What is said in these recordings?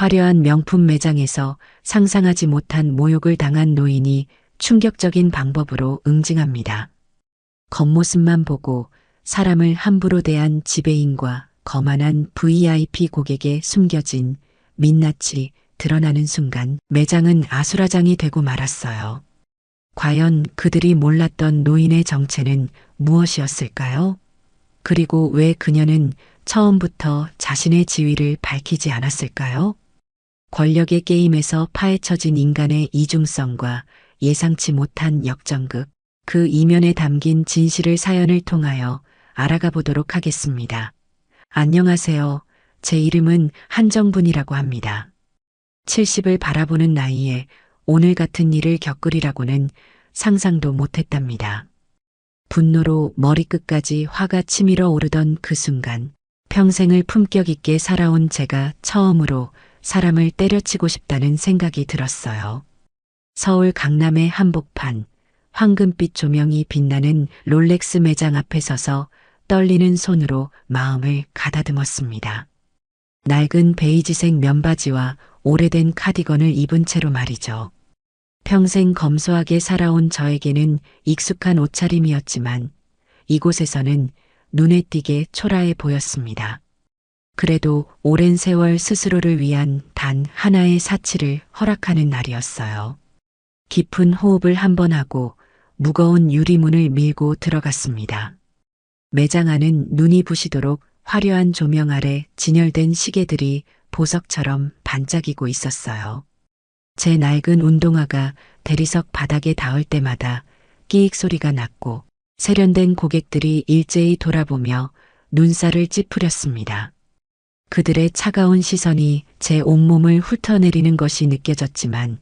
화려한 명품 매장에서 상상하지 못한 모욕을 당한 노인이 충격적인 방법으로 응징합니다. 겉모습만 보고 사람을 함부로 대한 지배인과 거만한 VIP 고객의 숨겨진 민낯이 드러나는 순간 매장은 아수라장이 되고 말았어요. 과연 그들이 몰랐던 노인의 정체는 무엇이었을까요? 그리고 왜 그녀는 처음부터 자신의 지위를 밝히지 않았을까요? 권력의 게임에서 파헤쳐진 인간의 이중성과 예상치 못한 역전극, 그 이면에 담긴 진실을 사연을 통하여 알아가 보도록 하겠습니다. 안녕하세요. 제 이름은 한정분이라고 합니다. 70을 바라보는 나이에 오늘 같은 일을 겪으리라고는 상상도 못했답니다. 분노로 머리끝까지 화가 치밀어 오르던 그 순간, 평생을 품격 있게 살아온 제가 처음으로 사람을 때려치고 싶다는 생각이 들었어요. 서울 강남의 한복판, 황금빛 조명이 빛나는 롤렉스 매장 앞에 서서 떨리는 손으로 마음을 가다듬었습니다. 낡은 베이지색 면바지와 오래된 카디건을 입은 채로 말이죠. 평생 검소하게 살아온 저에게는 익숙한 옷차림이었지만 이곳에서는 눈에 띄게 초라해 보였습니다. 그래도 오랜 세월 스스로를 위한 단 하나의 사치를 허락하는 날이었어요. 깊은 호흡을 한번 하고 무거운 유리문을 밀고 들어갔습니다. 매장 안은 눈이 부시도록 화려한 조명 아래 진열된 시계들이 보석처럼 반짝이고 있었어요. 제 낡은 운동화가 대리석 바닥에 닿을 때마다 끼익 소리가 났고 세련된 고객들이 일제히 돌아보며 눈살을 찌푸렸습니다. 그들의 차가운 시선이 제 온몸을 훑어내리는 것이 느껴졌지만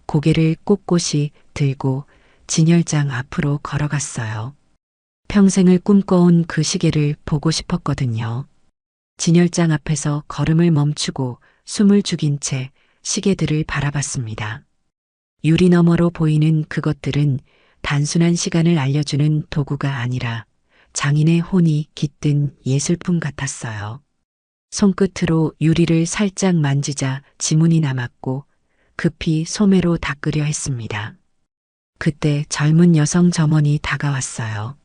고개를 꼿꼿이 들고 진열장 앞으로 걸어갔어요. 평생을 꿈꿔온 그 시계를 보고 싶었거든요. 진열장 앞에서 걸음을 멈추고 숨을 죽인 채 시계들을 바라봤습니다. 유리 너머로 보이는 그것들은 단순한 시간을 알려주는 도구가 아니라 장인의 혼이 깃든 예술품 같았어요. 손끝으로 유리를 살짝 만지자 지문이 남았고 급히 소매로 닦으려 했습니다. 그때 젊은 여성 점원이 다가왔어요.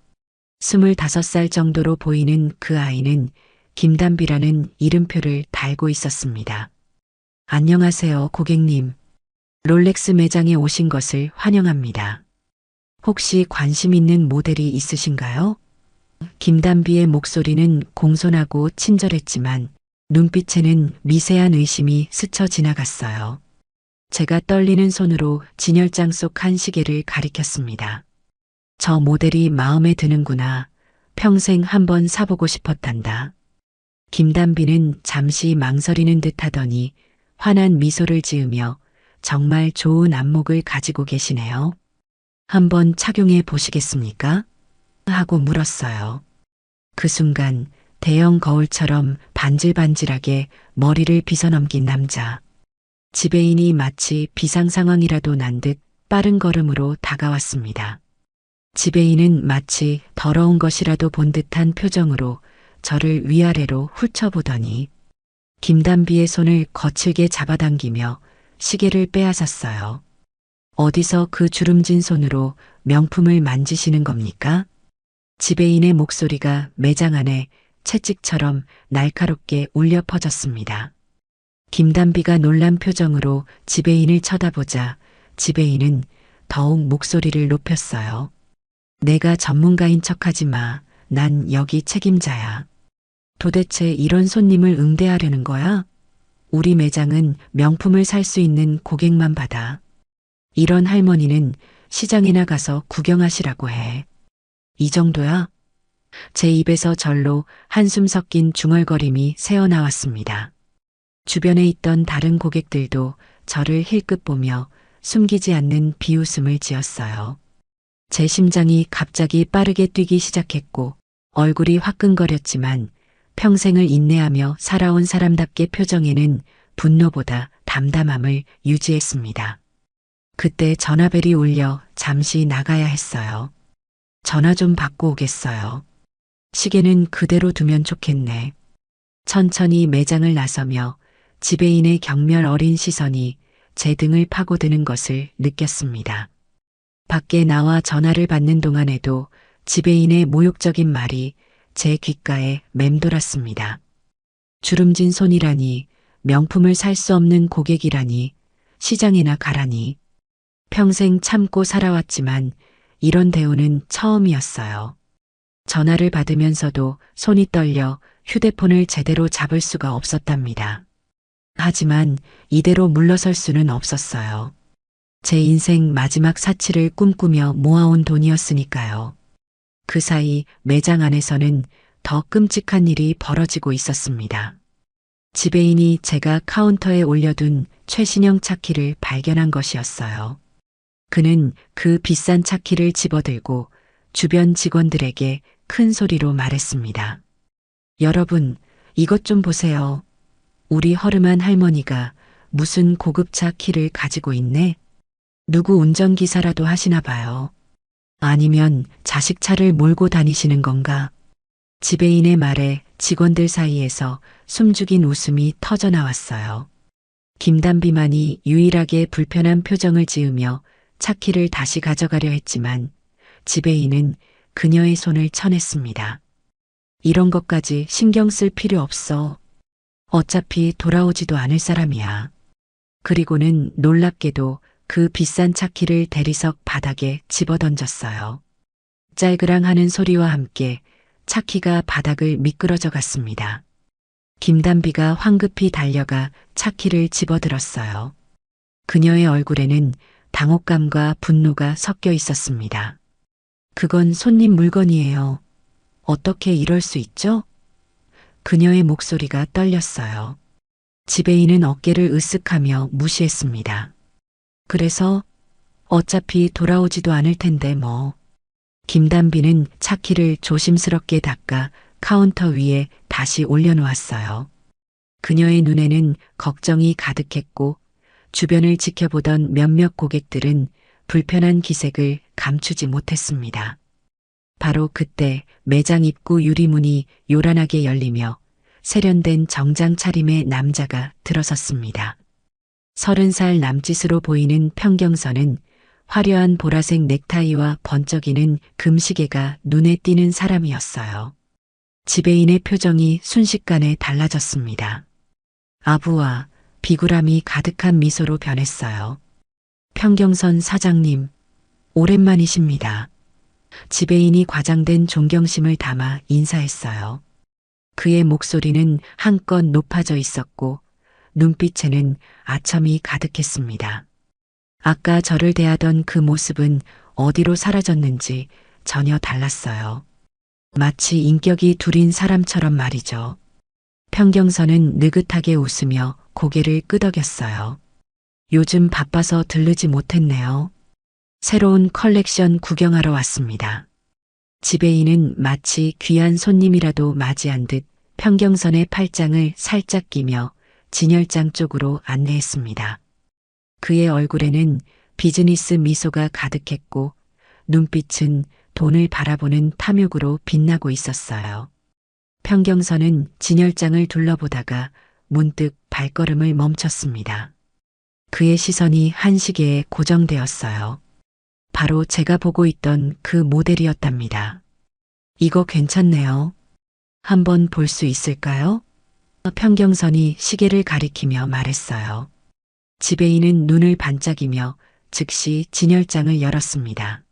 25살 정도로 보이는 그 아이는 김단비라는 이름표를 달고 있었습니다. 안녕하세요, 고객님. 롤렉스 매장에 오신 것을 환영합니다. 혹시 관심 있는 모델이 있으신가요? 김단비의 목소리는 공손하고 친절했지만 눈빛에는 미세한 의심이 스쳐 지나갔어요. 제가 떨리는 손으로 진열장 속 한 시계를 가리켰습니다. 저 모델이 마음에 드는구나. 평생 한번 사보고 싶었단다. 김단비는 잠시 망설이는 듯 하더니 환한 미소를 지으며 정말 좋은 안목을 가지고 계시네요. 한번 착용해 보시겠습니까? 하고 물었어요. 그 순간 대형 거울처럼 반질반질하게 머리를 빗어넘긴 남자. 지배인이 마치 비상 상황이라도 난 듯 빠른 걸음으로 다가왔습니다. 지배인은 마치 더러운 것이라도 본 듯한 표정으로 저를 위아래로 훑어보더니 김단비의 손을 거칠게 잡아당기며 시계를 빼앗았어요. 어디서 그 주름진 손으로 명품을 만지시는 겁니까? 지배인의 목소리가 매장 안에 채찍처럼 날카롭게 울려 퍼졌습니다. 김단비가 놀란 표정으로 지배인을 쳐다보자 지배인은 더욱 목소리를 높였어요. 내가 전문가인 척하지 마. 난 여기 책임자야. 도대체 이런 손님을 응대하려는 거야? 우리 매장은 명품을 살 수 있는 고객만 받아. 이런 할머니는 시장에 나가서 구경하시라고 해. 이 정도야? 제 입에서 절로 한숨 섞인 중얼거림이 새어나왔습니다. 주변에 있던 다른 고객들도 저를 힐끗 보며 숨기지 않는 비웃음을 지었어요. 제 심장이 갑자기 빠르게 뛰기 시작했고 얼굴이 화끈거렸지만 평생을 인내하며 살아온 사람답게 표정에는 분노보다 담담함을 유지했습니다. 그때 전화벨이 울려 잠시 나가야 했어요. 전화 좀 받고 오겠어요. 시계는 그대로 두면 좋겠네. 천천히 매장을 나서며 지배인의 경멸 어린 시선이 제 등을 파고드는 것을 느꼈습니다. 밖에 나와 전화를 받는 동안에도 지배인의 모욕적인 말이 제 귓가에 맴돌았습니다. 주름진 손이라니, 명품을 살 수 없는 고객이라니, 시장이나 가라니. 평생 참고 살아왔지만 이런 대우는 처음이었어요. 전화를 받으면서도 손이 떨려 휴대폰을 제대로 잡을 수가 없었답니다. 하지만 이대로 물러설 수는 없었어요. 제 인생 마지막 사치를 꿈꾸며 모아온 돈이었으니까요. 그 사이 매장 안에서는 더 끔찍한 일이 벌어지고 있었습니다. 지배인이 제가 카운터에 올려둔 최신형 차키를 발견한 것이었어요. 그는 그 비싼 차키를 집어들고 주변 직원들에게 큰 소리로 말했습니다. 여러분, 이것 좀 보세요. 우리 허름한 할머니가 무슨 고급차 키를 가지고 있네? 누구 운전기사라도 하시나 봐요. 아니면 자식 차를 몰고 다니시는 건가? 지배인의 말에 직원들 사이에서 숨죽인 웃음이 터져 나왔어요. 김단비만이 유일하게 불편한 표정을 지으며 차키를 다시 가져가려 했지만 지배인은 그녀의 손을 쳐냈습니다. 이런 것까지 신경 쓸 필요 없어. 어차피 돌아오지도 않을 사람이야. 그리고는 놀랍게도 그 비싼 차키를 대리석 바닥에 집어던졌어요. 짤그랑 하는 소리와 함께 차키가 바닥을 미끄러져 갔습니다. 김단비가 황급히 달려가 차키를 집어들었어요. 그녀의 얼굴에는 당혹감과 분노가 섞여 있었습니다. 그건 손님 물건이에요. 어떻게 이럴 수 있죠? 그녀의 목소리가 떨렸어요. 지배인은 어깨를 으쓱하며 무시했습니다. 그래서 어차피 돌아오지도 않을 텐데 뭐. 김단비는 차키를 조심스럽게 닦아 카운터 위에 다시 올려놓았어요. 그녀의 눈에는 걱정이 가득했고 주변을 지켜보던 몇몇 고객들은 불편한 기색을 감추지 못했습니다. 바로 그때 매장 입구 유리문이 요란하게 열리며 세련된 정장 차림의 남자가 들어섰습니다. 30살 남짓으로 보이는 평경선은 화려한 보라색 넥타이와 번쩍이는 금시계가 눈에 띄는 사람이었어요. 지배인의 표정이 순식간에 달라졌습니다. 아부와 비굴함이 가득한 미소로 변했어요. 평경선 사장님, 오랜만이십니다. 지배인이 과장된 존경심을 담아 인사했어요. 그의 목소리는 한껏 높아져 있었고 눈빛에는 아첨이 가득했습니다. 아까 저를 대하던 그 모습은 어디로 사라졌는지 전혀 달랐어요. 마치 인격이 둘인 사람처럼 말이죠. 평경선은 느긋하게 웃으며 고개를 끄덕였어요. 요즘 바빠서 들르지 못했네요. 새로운 컬렉션 구경하러 왔습니다. 지배인은 마치 귀한 손님이라도 맞이한 듯 평경선의 팔짱을 살짝 끼며 진열장 쪽으로 안내했습니다. 그의 얼굴에는 비즈니스 미소가 가득했고 눈빛은 돈을 바라보는 탐욕으로 빛나고 있었어요. 평경선은 진열장을 둘러보다가 문득 발걸음을 멈췄습니다. 그의 시선이 한 시계에 고정되었어요. 바로 제가 보고 있던 그 모델이었답니다. 이거 괜찮네요. 한번 볼 수 있을까요? 평경선이 시계를 가리키며 말했어요. 지배인은 눈을 반짝이며 즉시 진열장을 열었습니다.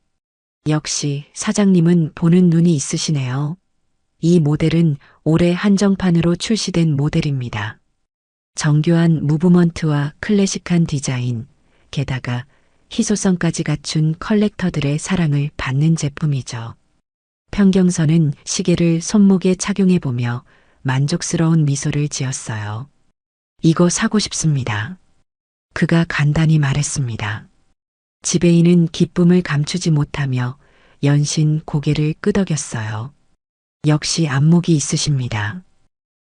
역시 사장님은 보는 눈이 있으시네요. 이 모델은 올해 한정판으로 출시된 모델입니다. 정교한 무브먼트와 클래식한 디자인, 게다가 희소성까지 갖춘 컬렉터들의 사랑을 받는 제품이죠. 평경선은 시계를 손목에 착용해보며 만족스러운 미소를 지었어요. 이거 사고 싶습니다. 그가 간단히 말했습니다. 지배인은 기쁨을 감추지 못하며 연신 고개를 끄덕였어요. 역시 안목이 있으십니다.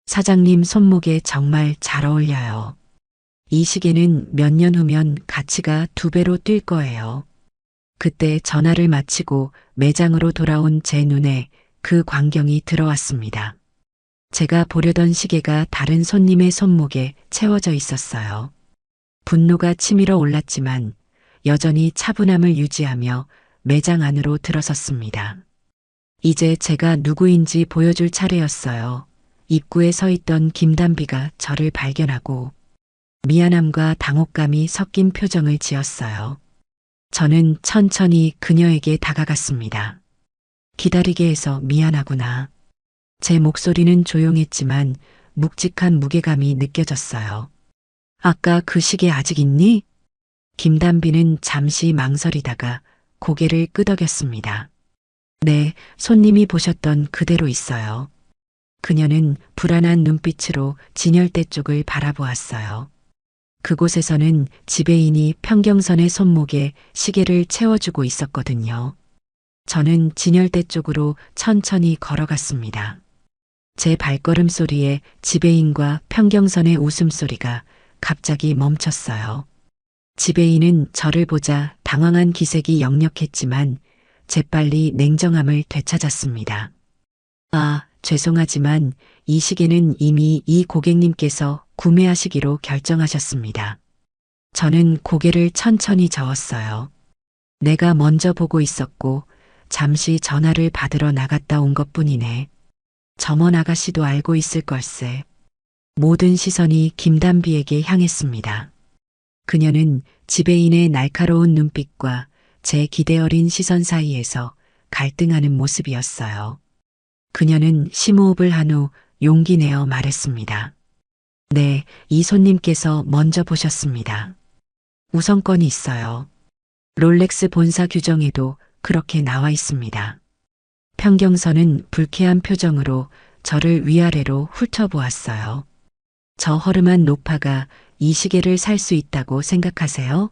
사장님 손목에 정말 잘 어울려요. 이 시계는 몇 년 후면 가치가 2배로 뛸 거예요. 그때 전화를 마치고 매장으로 돌아온 제 눈에 그 광경이 들어왔습니다. 제가 보려던 시계가 다른 손님의 손목에 채워져 있었어요. 분노가 치밀어 올랐지만 여전히 차분함을 유지하며 매장 안으로 들어섰습니다. 이제 제가 누구인지 보여줄 차례였어요. 입구에 서 있던 김단비가 저를 발견하고 미안함과 당혹감이 섞인 표정을 지었어요. 저는 천천히 그녀에게 다가갔습니다. 기다리게 해서 미안하구나. 제 목소리는 조용했지만 묵직한 무게감이 느껴졌어요. 아까 그 시계 아직 있니? 김단비는 잠시 망설이다가 고개를 끄덕였습니다. 네, 손님이 보셨던 그대로 있어요. 그녀는 불안한 눈빛으로 진열대 쪽을 바라보았어요. 그곳에서는 지배인이 평경선의 손목에 시계를 채워주고 있었거든요. 저는 진열대 쪽으로 천천히 걸어갔습니다. 제 발걸음 소리에 지배인과 평경선의 웃음소리가 갑자기 멈췄어요. 지배인은 저를 보자 당황한 기색이 역력했지만 재빨리 냉정함을 되찾았습니다. 아, 죄송하지만 이 시계는 이미 이 고객님께서 구매하시기로 결정하셨습니다. 저는 고개를 천천히 저었어요. 내가 먼저 보고 있었고 잠시 전화를 받으러 나갔다 온 것뿐이네. 점원 아가씨도 알고 있을 걸세. 모든 시선이 김단비에게 향했습니다. 그녀는 지배인의 날카로운 눈빛과 제 기대 어린 시선 사이에서 갈등하는 모습이었어요. 그녀는 심호흡을 한 후 용기 내어 말했습니다. 네, 이 손님께서 먼저 보셨습니다. 우선권이 있어요. 롤렉스 본사 규정에도 그렇게 나와 있습니다. 평경선은 불쾌한 표정으로 저를 위아래로 훑어보았어요. 저 허름한 노파가 이 시계를 살 수 있다고 생각하세요?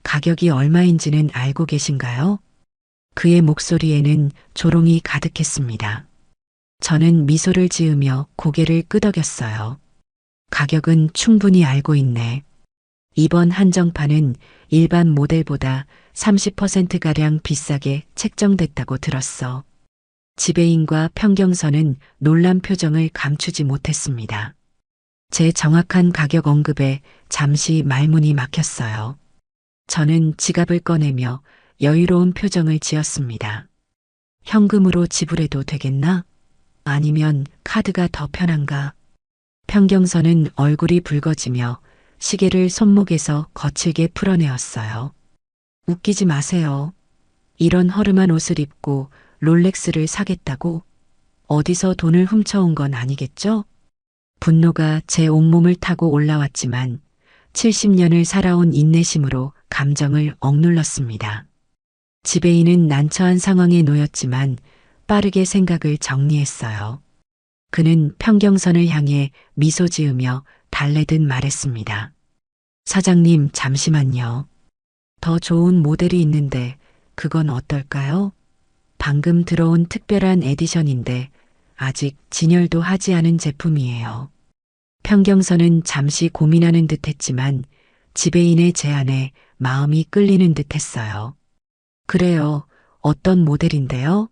가격이 얼마인지는 알고 계신가요? 그의 목소리에는 조롱이 가득했습니다. 저는 미소를 지으며 고개를 끄덕였어요. 가격은 충분히 알고 있네. 이번 한정판은 일반 모델보다 30%가량 비싸게 책정됐다고 들었어. 지배인과 평경선은 놀란 표정을 감추지 못했습니다. 제 정확한 가격 언급에 잠시 말문이 막혔어요. 저는 지갑을 꺼내며 여유로운 표정을 지었습니다. 현금으로 지불해도 되겠나? 아니면 카드가 더 편한가? 평경선은 얼굴이 붉어지며 시계를 손목에서 거칠게 풀어내었어요. 웃기지 마세요. 이런 허름한 옷을 입고 롤렉스를 사겠다고? 어디서 돈을 훔쳐온 건 아니겠죠? 분노가 제 온몸을 타고 올라왔지만 70년을 살아온 인내심으로 감정을 억눌렀습니다. 지배인은 난처한 상황에 놓였지만 빠르게 생각을 정리했어요. 그는 평경선을 향해 미소 지으며 달래듯 말했습니다. 사장님, 잠시만요. 더 좋은 모델이 있는데 그건 어떨까요? 방금 들어온 특별한 에디션인데 아직 진열도 하지 않은 제품이에요. 평경선은 잠시 고민하는 듯 했지만 지배인의 제안에 마음이 끌리는 듯 했어요. 그래요. 어떤 모델인데요?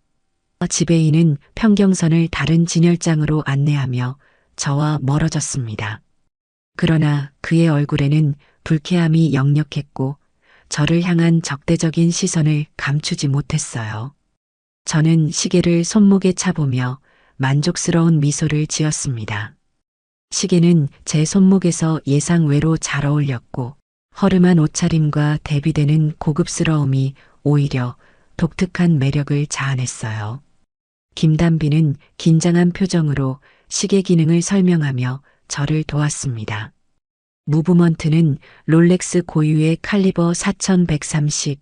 지배인은 평경선을 다른 진열장으로 안내하며 저와 멀어졌습니다. 그러나 그의 얼굴에는 불쾌함이 역력했고 저를 향한 적대적인 시선을 감추지 못했어요. 저는 시계를 손목에 차보며 만족스러운 미소를 지었습니다. 시계는 제 손목에서 예상 외로 잘 어울렸고 허름한 옷차림과 대비되는 고급스러움이 오히려 독특한 매력을 자아냈어요. 김단비는 긴장한 표정으로 시계 기능을 설명하며 저를 도왔습니다. 무브먼트는 롤렉스 고유의 칼리버 4130,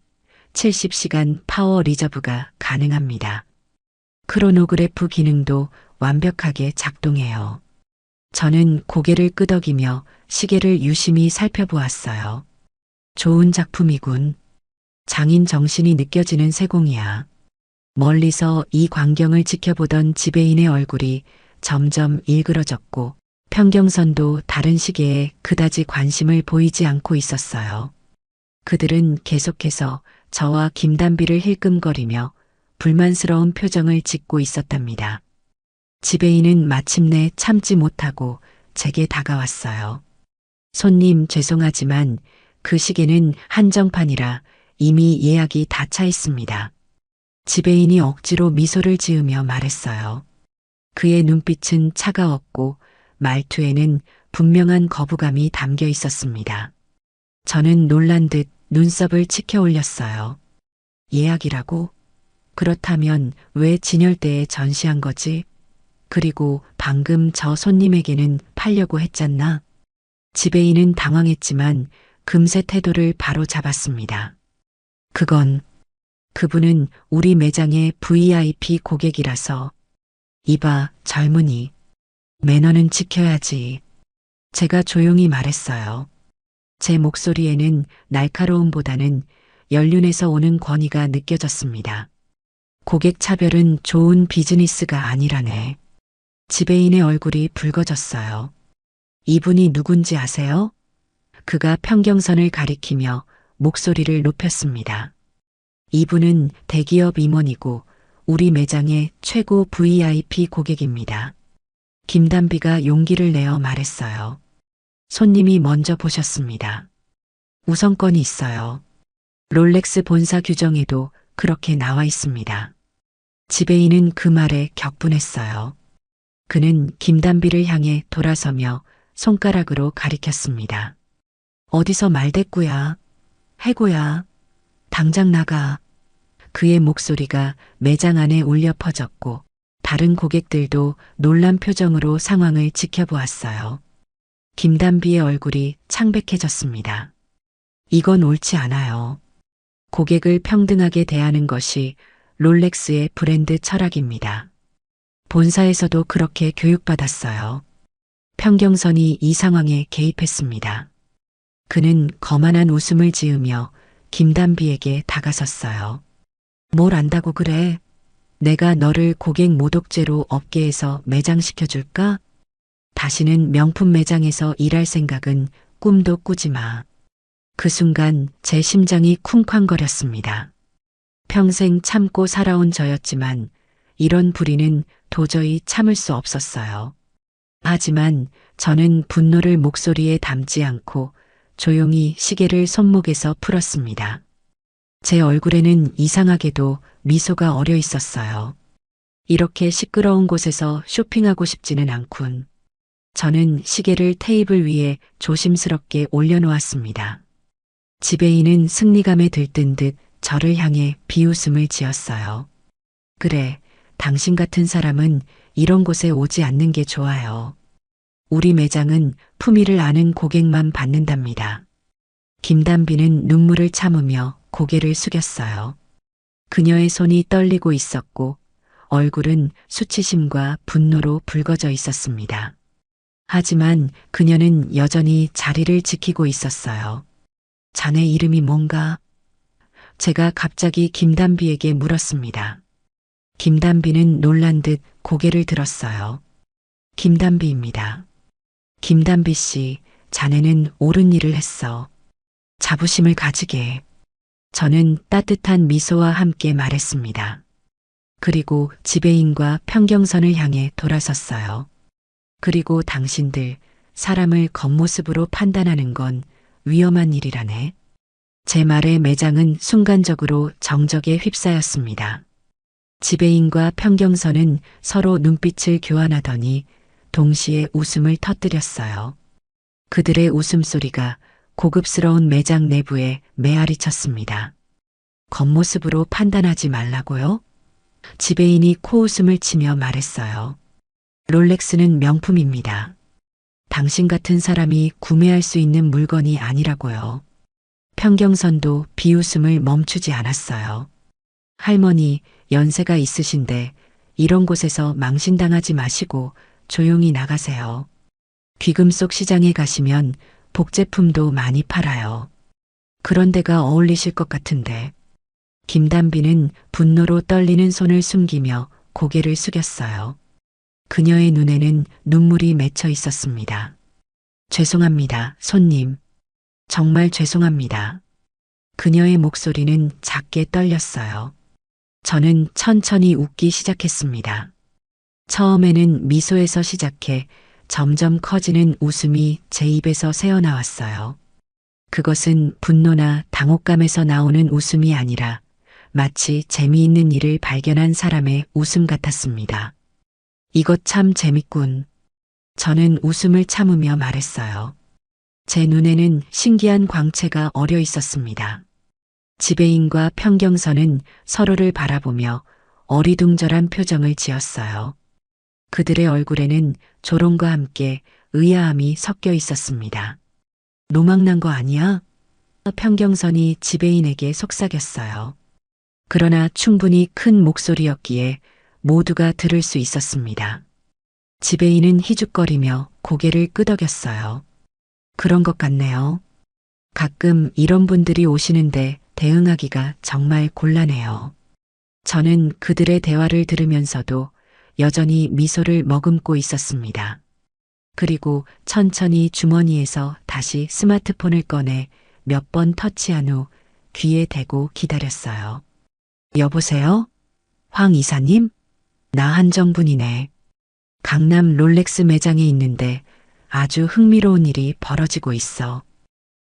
70시간 파워 리저브가 가능합니다. 크로노그래프 기능도 완벽하게 작동해요. 저는 고개를 끄덕이며 시계를 유심히 살펴보았어요. 좋은 작품이군. 장인 정신이 느껴지는 세공이야. 멀리서 이 광경을 지켜보던 지배인의 얼굴이 점점 일그러졌고 평경선도 다른 시계에 그다지 관심을 보이지 않고 있었어요. 그들은 계속해서 저와 김단비를 힐끔거리며 불만스러운 표정을 짓고 있었답니다. 지배인은 마침내 참지 못하고 제게 다가왔어요. 손님 죄송하지만 그 시계는 한정판이라 이미 예약이 다 차 있습니다. 지배인이 억지로 미소를 지으며 말했어요. 그의 눈빛은 차가웠고 말투에는 분명한 거부감이 담겨 있었습니다. 저는 놀란 듯 눈썹을 치켜 올렸어요. 예약이라고? 그렇다면 왜 진열대에 전시한 거지? 그리고 방금 저 손님에게는 팔려고 했잖나? 지배인은 당황했지만 금세 태도를 바로 잡았습니다. 그분은 우리 매장의 VIP 고객이라서. 이봐, 젊은이. 매너는 지켜야지. 제가 조용히 말했어요. 제 목소리에는 날카로움보다는 연륜에서 오는 권위가 느껴졌습니다. 고객 차별은 좋은 비즈니스가 아니라네. 지배인의 얼굴이 붉어졌어요. 이분이 누군지 아세요? 그가 평경선을 가리키며 목소리를 높였습니다. 이분은 대기업 임원이고 우리 매장의 최고 VIP 고객입니다. 김단비가 용기를 내어 말했어요. 손님이 먼저 보셨습니다. 우선권이 있어요. 롤렉스 본사 규정에도 그렇게 나와 있습니다. 지배인은 그 말에 격분했어요. 그는 김단비를 향해 돌아서며 손가락으로 가리켰습니다. 어디서 말대꾸야? 해고야. 당장 나가. 그의 목소리가 매장 안에 울려 퍼졌고 다른 고객들도 놀란 표정으로 상황을 지켜보았어요. 김단비의 얼굴이 창백해졌습니다. 이건 옳지 않아요. 고객을 평등하게 대하는 것이 롤렉스의 브랜드 철학입니다. 본사에서도 그렇게 교육받았어요. 평경선이 이 상황에 개입했습니다. 그는 거만한 웃음을 지으며 김단비에게 다가섰어요. 뭘 안다고 그래? 내가 너를 고객 모독죄로 업계에서 매장시켜줄까? 다시는 명품 매장에서 일할 생각은 꿈도 꾸지 마. 그 순간 제 심장이 쿵쾅거렸습니다. 평생 참고 살아온 저였지만 이런 불의는 도저히 참을 수 없었어요. 하지만 저는 분노를 목소리에 담지 않고 조용히 시계를 손목에서 풀었습니다. 제 얼굴에는 이상하게도 미소가 어려 있었어요. 이렇게 시끄러운 곳에서 쇼핑하고 싶지는 않군. 저는 시계를 테이블 위에 조심스럽게 올려놓았습니다. 지배인은 승리감에 들뜬 듯 저를 향해 비웃음을 지었어요. 그래, 당신 같은 사람은 이런 곳에 오지 않는 게 좋아요. 우리 매장은 품위를 아는 고객만 받는답니다. 김단비는 눈물을 참으며 고개를 숙였어요. 그녀의 손이 떨리고 있었고 얼굴은 수치심과 분노로 붉어져 있었습니다. 하지만 그녀는 여전히 자리를 지키고 있었어요. 자네 이름이 뭔가? 제가 갑자기 김단비에게 물었습니다. 김단비는 놀란 듯 고개를 들었어요. 김단비입니다. 김단비 씨, 자네는 옳은 일을 했어. 자부심을 가지게. 저는 따뜻한 미소와 함께 말했습니다. 그리고 지배인과 평경선을 향해 돌아섰어요. 그리고 당신들, 사람을 겉모습으로 판단하는 건 위험한 일이라네. 제 말에 매장은 순간적으로 정적에 휩싸였습니다. 지배인과 평경선은 서로 눈빛을 교환하더니 동시에 웃음을 터뜨렸어요. 그들의 웃음소리가 고급스러운 매장 내부에 메아리 쳤습니다. 겉모습으로 판단하지 말라고요? 지배인이 코웃음을 치며 말했어요. 롤렉스는 명품입니다. 당신 같은 사람이 구매할 수 있는 물건이 아니라고요. 평경선도 비웃음을 멈추지 않았어요. 할머니, 연세가 있으신데 이런 곳에서 망신당하지 마시고 조용히 나가세요. 귀금속 시장에 가시면 복제품도 많이 팔아요. 그런 데가 어울리실 것 같은데. 김단비는 분노로 떨리는 손을 숨기며 고개를 숙였어요. 그녀의 눈에는 눈물이 맺혀 있었습니다. 죄송합니다, 손님. 정말 죄송합니다. 그녀의 목소리는 작게 떨렸어요. 저는 천천히 웃기 시작했습니다. 처음에는 미소에서 시작해 점점 커지는 웃음이 제 입에서 새어나왔어요. 그것은 분노나 당혹감에서 나오는 웃음이 아니라 마치 재미있는 일을 발견한 사람의 웃음 같았습니다. 이것 참 재밌군. 저는 웃음을 참으며 말했어요. 제 눈에는 신기한 광채가 어려 있었습니다. 지배인과 평경선은 서로를 바라보며 어리둥절한 표정을 지었어요. 그들의 얼굴에는 조롱과 함께 의아함이 섞여 있었습니다. 노망난 거 아니야? 평경선이 지배인에게 속삭였어요. 그러나 충분히 큰 목소리였기에 모두가 들을 수 있었습니다. 지배인은 희죽거리며 고개를 끄덕였어요. 그런 것 같네요. 가끔 이런 분들이 오시는데 대응하기가 정말 곤란해요. 저는 그들의 대화를 들으면서도 여전히 미소를 머금고 있었습니다. 그리고 천천히 주머니에서 다시 스마트폰을 꺼내 몇 번 터치한 후 귀에 대고 기다렸어요. 여보세요? 황 이사님? 나 한정분이네. 강남 롤렉스 매장에 있는데 아주 흥미로운 일이 벌어지고 있어.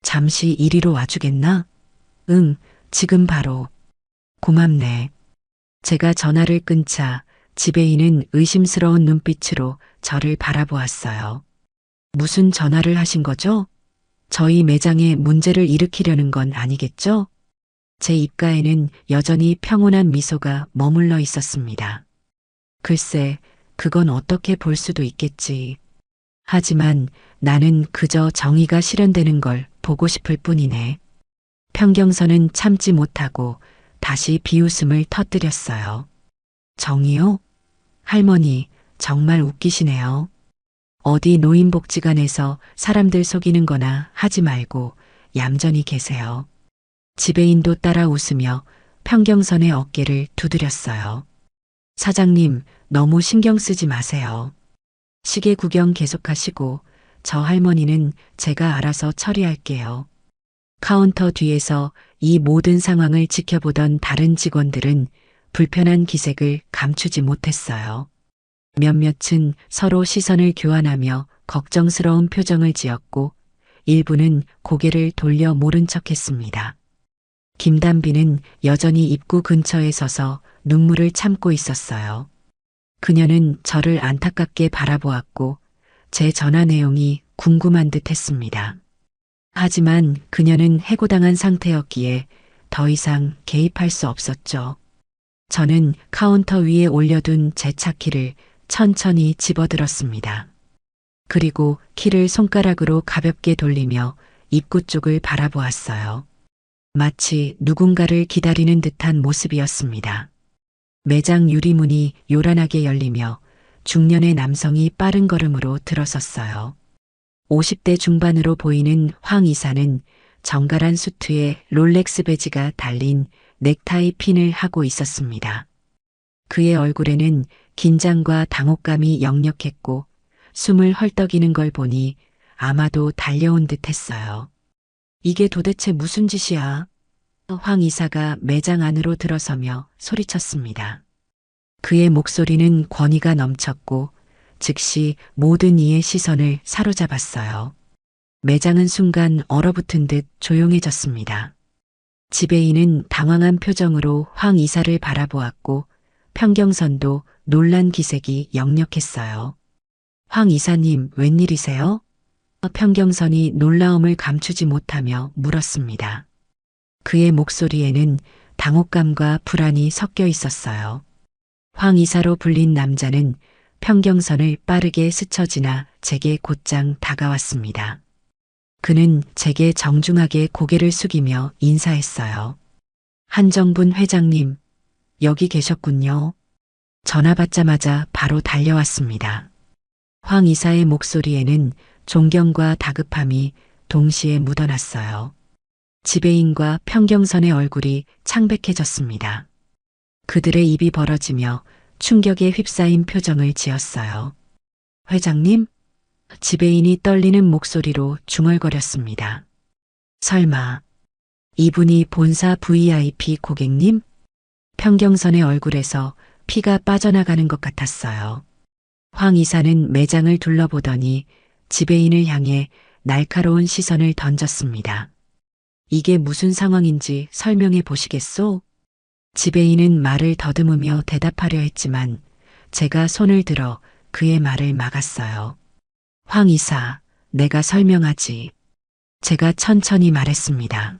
잠시 이리로 와주겠나? 응, 지금 바로. 고맙네. 제가 전화를 끊자 지배인은 의심스러운 눈빛으로 저를 바라보았어요. 무슨 전화를 하신 거죠? 저희 매장에 문제를 일으키려는 건 아니겠죠? 제 입가에는 여전히 평온한 미소가 머물러 있었습니다. 글쎄, 그건 어떻게 볼 수도 있겠지. 하지만 나는 그저 정의가 실현되는 걸 보고 싶을 뿐이네. 평경선은 참지 못하고 다시 비웃음을 터뜨렸어요. 정의요? 할머니, 정말 웃기시네요. 어디 노인복지관에서 사람들 속이는 거나 하지 말고 얌전히 계세요. 지배인도 따라 웃으며 평경선의 어깨를 두드렸어요. 사장님, 너무 신경 쓰지 마세요. 시계 구경 계속하시고 저 할머니는 제가 알아서 처리할게요. 카운터 뒤에서 이 모든 상황을 지켜보던 다른 직원들은 불편한 기색을 감추지 못했어요. 몇몇은 서로 시선을 교환하며 걱정스러운 표정을 지었고 일부는 고개를 돌려 모른 척했습니다. 김단비는 여전히 입구 근처에 서서 눈물을 참고 있었어요. 그녀는 저를 안타깝게 바라보았고 제 전화 내용이 궁금한 듯 했습니다. 하지만 그녀는 해고당한 상태였기에 더 이상 개입할 수 없었죠. 저는 카운터 위에 올려둔 제 차키를 천천히 집어들었습니다. 그리고 키를 손가락으로 가볍게 돌리며 입구 쪽을 바라보았어요. 마치 누군가를 기다리는 듯한 모습이었습니다. 매장 유리문이 요란하게 열리며 중년의 남성이 빠른 걸음으로 들어섰어요. 50대 중반으로 보이는 황 이사는 정갈한 수트에 롤렉스 배지가 달린 넥타이 핀을 하고 있었습니다. 그의 얼굴에는 긴장과 당혹감이 역력했고 숨을 헐떡이는 걸 보니 아마도 달려온 듯 했어요. 이게 도대체 무슨 짓이야? 황 이사가 매장 안으로 들어서며 소리쳤습니다. 그의 목소리는 권위가 넘쳤고 즉시 모든 이의 시선을 사로잡았어요. 매장은 순간 얼어붙은 듯 조용해졌습니다. 지배인은 당황한 표정으로 황 이사를 바라보았고 평경선도 놀란 기색이 역력했어요. 황 이사님, 웬일이세요? 평경선이 놀라움을 감추지 못하며 물었습니다. 그의 목소리에는 당혹감과 불안이 섞여 있었어요. 황 이사로 불린 남자는 평경선을 빠르게 스쳐 지나 제게 곧장 다가왔습니다. 그는 제게 정중하게 고개를 숙이며 인사했어요. 한정분 회장님, 여기 계셨군요. 전화 받자마자 바로 달려왔습니다. 황 이사의 목소리에는 존경과 다급함이 동시에 묻어났어요. 지배인과 평경선의 얼굴이 창백해졌습니다. 그들의 입이 벌어지며 충격에 휩싸인 표정을 지었어요. 회장님? 지배인이 떨리는 목소리로 중얼거렸습니다. 설마 이분이 본사 VIP 고객님? 평경선의 얼굴에서 피가 빠져나가는 것 같았어요. 황 이사는 매장을 둘러보더니 지배인을 향해 날카로운 시선을 던졌습니다. 이게 무슨 상황인지 설명해 보시겠소? 지배인은 말을 더듬으며 대답하려 했지만 제가 손을 들어 그의 말을 막았어요. 황 이사, 내가 설명하지. 제가 천천히 말했습니다.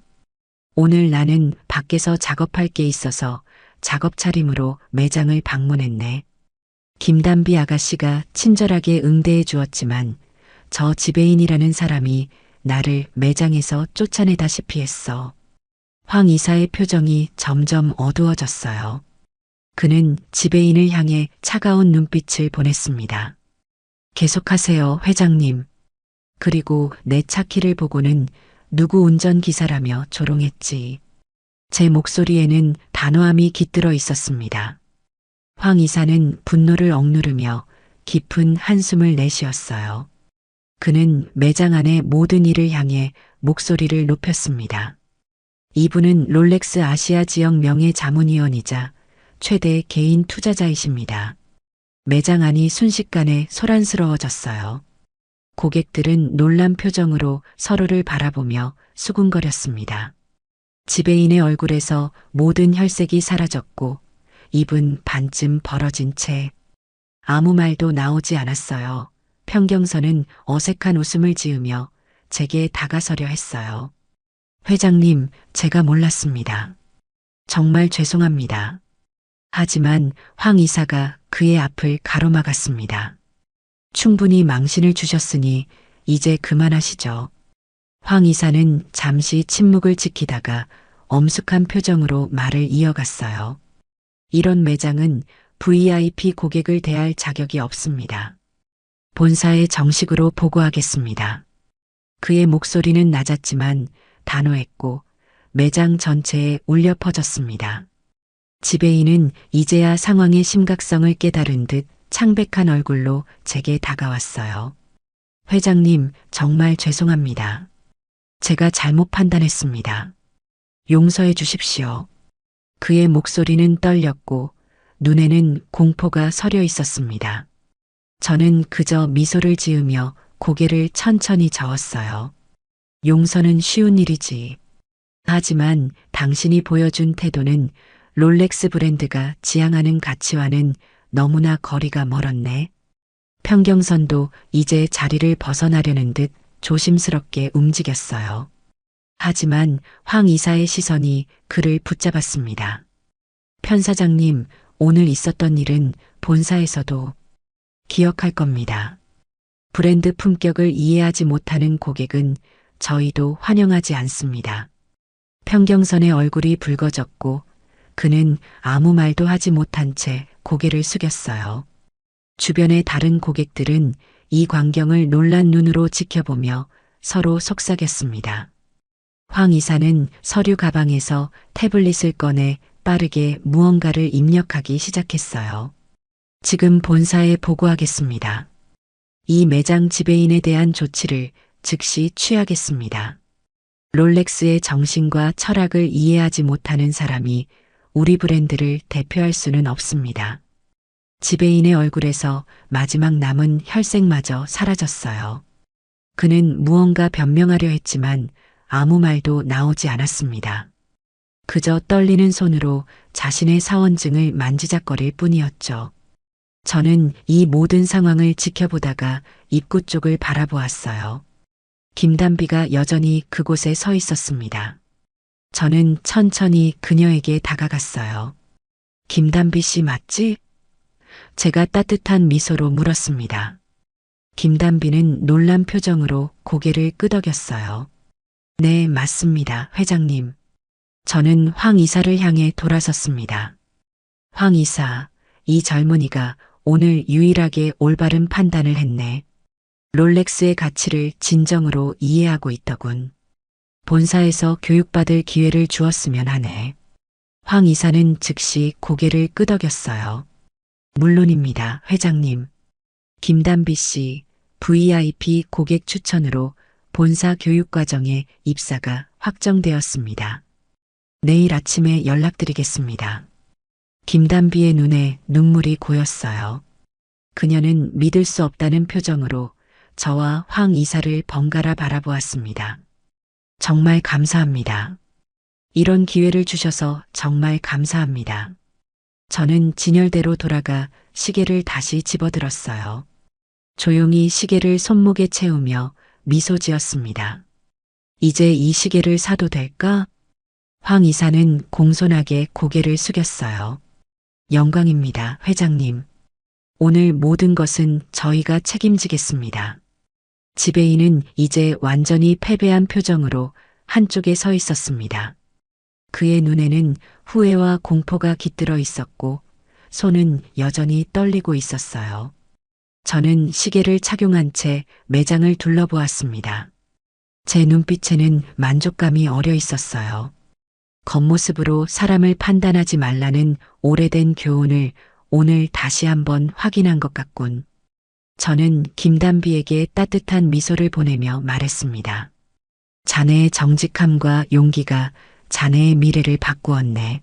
오늘 나는 밖에서 작업할 게 있어서 작업 차림으로 매장을 방문했네. 김단비 아가씨가 친절하게 응대해 주었지만 저 지배인이라는 사람이 나를 매장에서 쫓아내다시피 했어. 황 이사의 표정이 점점 어두워졌어요. 그는 지배인을 향해 차가운 눈빛을 보냈습니다. 계속하세요, 회장님. 그리고 내 차 키를 보고는 누구 운전기사라며 조롱했지. 제 목소리에는 단호함이 깃들어 있었습니다. 황 이사는 분노를 억누르며 깊은 한숨을 내쉬었어요. 그는 매장 안의 모든 일을 향해 목소리를 높였습니다. 이분은 롤렉스 아시아 지역 명예 자문위원이자 최대 개인 투자자이십니다. 매장 안이 순식간에 소란스러워졌어요. 고객들은 놀란 표정으로 서로를 바라보며 수군거렸습니다. 지배인의 얼굴에서 모든 혈색이 사라졌고 입은 반쯤 벌어진 채 아무 말도 나오지 않았어요. 평경선은 어색한 웃음을 지으며 제게 다가서려 했어요. 회장님, 제가 몰랐습니다. 정말 죄송합니다. 하지만 황 이사가 그의 앞을 가로막았습니다. 충분히 망신을 주셨으니 이제 그만하시죠. 황 이사는 잠시 침묵을 지키다가 엄숙한 표정으로 말을 이어갔어요. 이런 매장은 VIP 고객을 대할 자격이 없습니다. 본사에 정식으로 보고하겠습니다. 그의 목소리는 낮았지만 단호했고 매장 전체에 울려 퍼졌습니다. 지배인은 이제야 상황의 심각성을 깨달은 듯 창백한 얼굴로 제게 다가왔어요. 회장님, 정말 죄송합니다. 제가 잘못 판단했습니다. 용서해 주십시오. 그의 목소리는 떨렸고 눈에는 공포가 서려 있었습니다. 저는 그저 미소를 지으며 고개를 천천히 저었어요. 용서는 쉬운 일이지. 하지만 당신이 보여준 태도는 롤렉스 브랜드가 지향하는 가치와는 너무나 거리가 멀었네. 평경선도 이제 자리를 벗어나려는 듯 조심스럽게 움직였어요. 하지만 황 이사의 시선이 그를 붙잡았습니다. 편사장님, 오늘 있었던 일은 본사에서도 기억할 겁니다. 브랜드 품격을 이해하지 못하는 고객은 저희도 환영하지 않습니다. 평경선의 얼굴이 붉어졌고 그는 아무 말도 하지 못한 채 고개를 숙였어요. 주변의 다른 고객들은 이 광경을 놀란 눈으로 지켜보며 서로 속삭였습니다. 황 이사는 서류 가방에서 태블릿을 꺼내 빠르게 무언가를 입력하기 시작했어요. 지금 본사에 보고하겠습니다. 이 매장 지배인에 대한 조치를 즉시 취하겠습니다. 롤렉스의 정신과 철학을 이해하지 못하는 사람이 우리 브랜드를 대표할 수는 없습니다. 지배인의 얼굴에서 마지막 남은 혈색마저 사라졌어요. 그는 무언가 변명하려 했지만 아무 말도 나오지 않았습니다. 그저 떨리는 손으로 자신의 사원증을 만지작거릴 뿐이었죠. 저는 이 모든 상황을 지켜보다가 입구 쪽을 바라보았어요. 김단비가 여전히 그곳에 서 있었습니다. 저는 천천히 그녀에게 다가갔어요. 김단비 씨 맞지? 제가 따뜻한 미소로 물었습니다. 김단비는 놀란 표정으로 고개를 끄덕였어요. 네, 맞습니다, 회장님. 저는 황 이사를 향해 돌아섰습니다. 황 이사, 이 젊은이가 오늘 유일하게 올바른 판단을 했네. 롤렉스의 가치를 진정으로 이해하고 있더군. 본사에서 교육받을 기회를 주었으면 하네. 황 이사는 즉시 고개를 끄덕였어요. 물론입니다, 회장님. 김단비 씨, VIP 고객 추천으로 본사 교육과정에 입사가 확정되었습니다. 내일 아침에 연락드리겠습니다. 김단비의 눈에 눈물이 고였어요. 그녀는 믿을 수 없다는 표정으로 저와 황 이사를 번갈아 바라보았습니다. 정말 감사합니다. 이런 기회를 주셔서 정말 감사합니다. 저는 진열대로 돌아가 시계를 다시 집어들었어요. 조용히 시계를 손목에 채우며 미소 지었습니다. 이제 이 시계를 사도 될까? 황 이사는 공손하게 고개를 숙였어요. 영광입니다, 회장님. 오늘 모든 것은 저희가 책임지겠습니다. 지배인은 이제 완전히 패배한 표정으로 한쪽에 서 있었습니다. 그의 눈에는 후회와 공포가 깃들어 있었고 손은 여전히 떨리고 있었어요. 저는 시계를 착용한 채 매장을 둘러보았습니다. 제 눈빛에는 만족감이 어려 있었어요. 겉모습으로 사람을 판단하지 말라는 오래된 교훈을 오늘 다시 한번 확인한 것 같군. 저는 김단비에게 따뜻한 미소를 보내며 말했습니다. 자네의 정직함과 용기가 자네의 미래를 바꾸었네.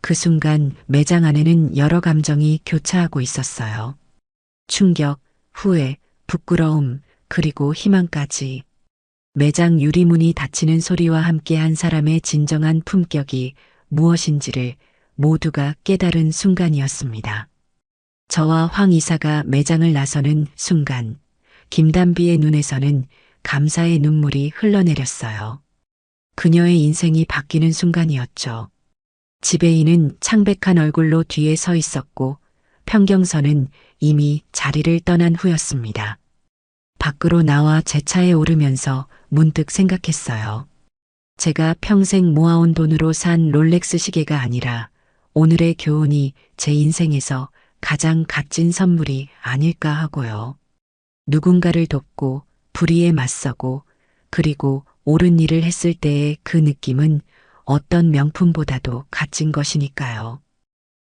그 순간 매장 안에는 여러 감정이 교차하고 있었어요. 충격, 후회, 부끄러움, 그리고 희망까지. 매장 유리문이 닫히는 소리와 함께 한 사람의 진정한 품격이 무엇인지를 모두가 깨달은 순간이었습니다. 저와 황 이사가 매장을 나서는 순간 김단비의 눈에서는 감사의 눈물이 흘러내렸어요. 그녀의 인생이 바뀌는 순간이었죠. 지배인은 창백한 얼굴로 뒤에 서 있었고 평경선은 이미 자리를 떠난 후였습니다. 밖으로 나와 제 차에 오르면서 문득 생각했어요. 제가 평생 모아온 돈으로 산 롤렉스 시계가 아니라 오늘의 교훈이 제 인생에서 가장 값진 선물이 아닐까 하고요. 누군가를 돕고 불의에 맞서고 그리고 옳은 일을 했을 때의 그 느낌은 어떤 명품보다도 값진 것이니까요.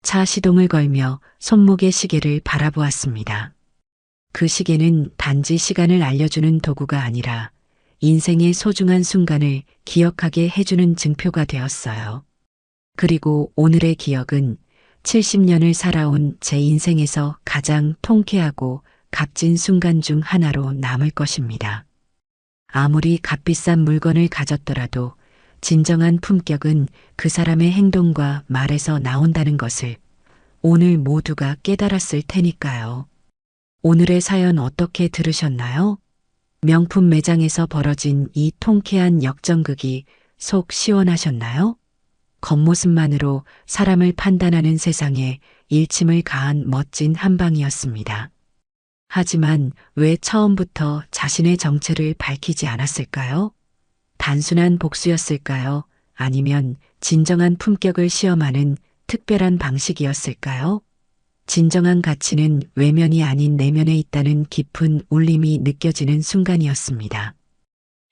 차 시동을 걸며 손목의 시계를 바라보았습니다. 그 시계는 단지 시간을 알려주는 도구가 아니라 인생의 소중한 순간을 기억하게 해주는 증표가 되었어요. 그리고 오늘의 기억은 70년을 살아온 제 인생에서 가장 통쾌하고 값진 순간 중 하나로 남을 것입니다. 아무리 값비싼 물건을 가졌더라도 진정한 품격은 그 사람의 행동과 말에서 나온다는 것을 오늘 모두가 깨달았을 테니까요. 오늘의 사연 어떻게 들으셨나요? 명품 매장에서 벌어진 이 통쾌한 역전극이 속 시원하셨나요? 겉모습만으로 사람을 판단하는 세상에 일침을 가한 멋진 한방이었습니다. 하지만 왜 처음부터 자신의 정체를 밝히지 않았을까요? 단순한 복수였을까요? 아니면 진정한 품격을 시험하는 특별한 방식이었을까요? 진정한 가치는 외면이 아닌 내면에 있다는 깊은 울림이 느껴지는 순간이었습니다.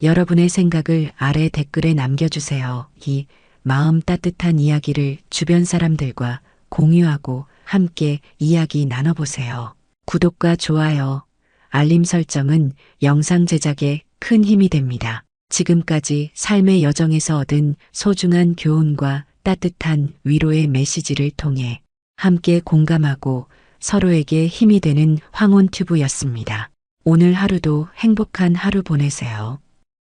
여러분의 생각을 아래 댓글에 남겨주세요. 이 마음 따뜻한 이야기를 주변 사람들과 공유하고 함께 이야기 나눠보세요. 구독과 좋아요, 알림 설정은 영상 제작에 큰 힘이 됩니다. 지금까지 삶의 여정에서 얻은 소중한 교훈과 따뜻한 위로의 메시지를 통해 함께 공감하고 서로에게 힘이 되는 황혼튜브였습니다. 오늘 하루도 행복한 하루 보내세요.